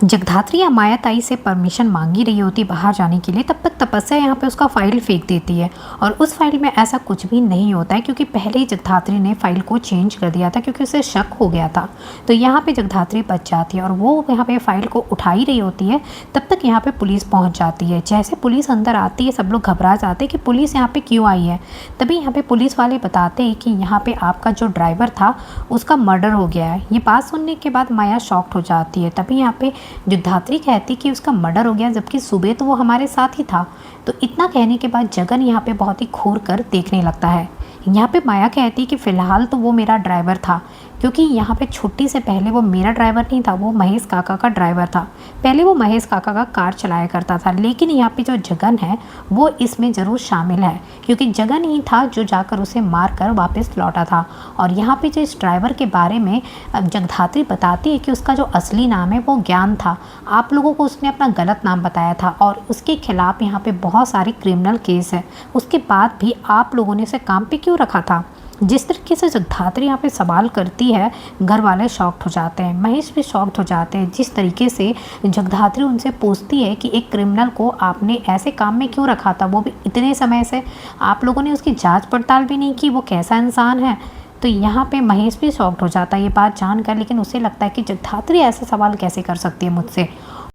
जगधात्री या मायाताई से परमिशन मांगी रही होती बाहर जाने के लिए, तब तक तपस्या यहाँ पे उसका फाइल फेंक देती है। और उस फाइल में ऐसा कुछ भी नहीं होता है, क्योंकि पहले ही जगधात्री ने फाइल को चेंज कर दिया था, क्योंकि उसे शक हो गया था। तो यहाँ पे जगधात्री बच जाती है और वो यहाँ पे फाइल को उठा ही रही होती है। तब तक यहाँ पे पुलिस पहुँच जाती है। जैसे पुलिस अंदर आती है, सब लोग घबरा जाते हैं कि पुलिस यहाँ पे क्यों आई है। तभी यहाँ पे पुलिस वाले बताते हैं कि यहाँ पे आपका जो ड्राइवर था उसका मर्डर हो गया है। ये बात सुनने के बाद माया शॉक्ड हो जाती है। तभी यहाँ पे जगधात्री कहती कि उसका मर्डर हो गया, जबकि सुबह तो वो हमारे साथ ही था। तो इतना कहने के बाद जगन यहाँ पे बहुत ही घूर कर देखने लगता है। यहाँ पे माया कहती कि फ़िलहाल तो वो मेरा ड्राइवर था, क्योंकि यहाँ पे छुट्टी से पहले वो मेरा ड्राइवर नहीं था, वो महेश काका का ड्राइवर था। पहले वो महेश काका का कार चलाया करता था, लेकिन यहाँ पे जो जगन है वो इसमें ज़रूर शामिल है, क्योंकि जगन ही था जो जाकर उसे मार कर वापस लौटा था। और यहाँ पे जो इस ड्राइवर के बारे में जगधात्री बताती है कि उसका जो असली नाम है वो ज्ञान था। आप लोगों को उसने अपना गलत नाम बताया था और उसके खिलाफ़ यहाँ पे बहुत सारे क्रिमिनल केस है। उसके बाद भी आप लोगों ने उसे काम पे क्यों रखा था? जिस तरीके से जगधात्री यहाँ पे सवाल करती है, घर वाले शॉक्ड हो जाते हैं, महेश भी शॉक्ड हो जाते हैं। जिस तरीके से जगधात्री उनसे पूछती है कि एक क्रिमिनल को आपने ऐसे काम में क्यों रखा था, वो भी इतने समय से, आप लोगों ने उसकी जांच पड़ताल भी नहीं की, वो कैसा इंसान है। तो यहाँ पे महेश भी शॉक्ड हो जाता है ये बात जानकर, लेकिन उसे लगता है कि जगधात्री ऐसा सवाल कैसे कर सकती है मुझसे।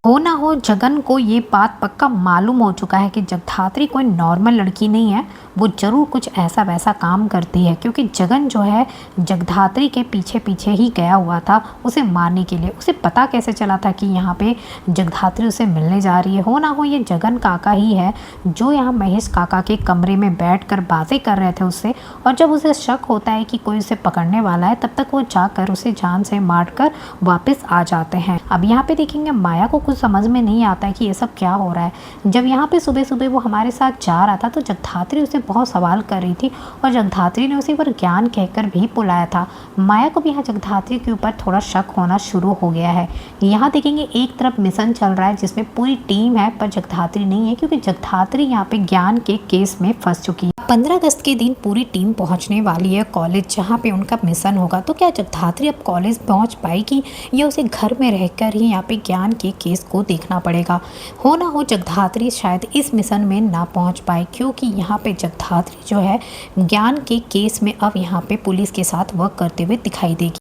हो ना हो जगन को ये बात पक्का मालूम हो चुका है कि जगधात्री कोई नॉर्मल लड़की नहीं है, वो ज़रूर कुछ ऐसा वैसा काम करती है, क्योंकि जगन जो है जगधात्री के पीछे पीछे ही गया हुआ था उसे मारने के लिए। उसे पता कैसे चला था कि यहाँ पे जगधात्री उसे मिलने जा रही है? हो ना हो ये जगन काका ही है जो यहाँ महेश काका के कमरे में बैठकर बातें कर रहे थे उससे, और जब उसे शक होता है कि कोई उसे पकड़ने वाला है, तब तक वो जाकर उसे जान से मार कर वापस आ जाते हैं। अब यहाँ पे देखेंगे माया को कुछ समझ में नहीं आता है कि ये सब क्या हो रहा है। जब यहाँ पे सुबह सुबह वो हमारे साथ जा रहा था तो जगधात्री उसे बहुत सवाल कर रही थी, और जगधात्री ने उसे पर ज्ञान कहकर भी बुलाया था। माया को भी यहाँ जगधात्री के ऊपर थोड़ा शक होना शुरू हो गया है। यहाँ देखेंगे एक तरफ मिशन चल रहा है जिसमें पूरी टीम है, पर जगधात्री नहीं है, क्योंकि जगधात्री यहाँ पे ज्ञान के केस में फंस चुकी है। 15 अगस्त के दिन पूरी टीम पहुंचने वाली है कॉलेज, जहां पे उनका मिशन होगा। तो क्या जगधात्री अब कॉलेज पहुंच पाएगी या उसे घर में रहकर ही यहाँ पे ज्ञान के केस को देखना पड़ेगा? हो ना हो जगधात्री शायद इस मिशन में ना पहुंच पाए, क्योंकि यहाँ पे जगधात्री जो है ज्ञान के केस में अब यहाँ पे पुलिस के साथ वर्क करते हुए दिखाई देगी।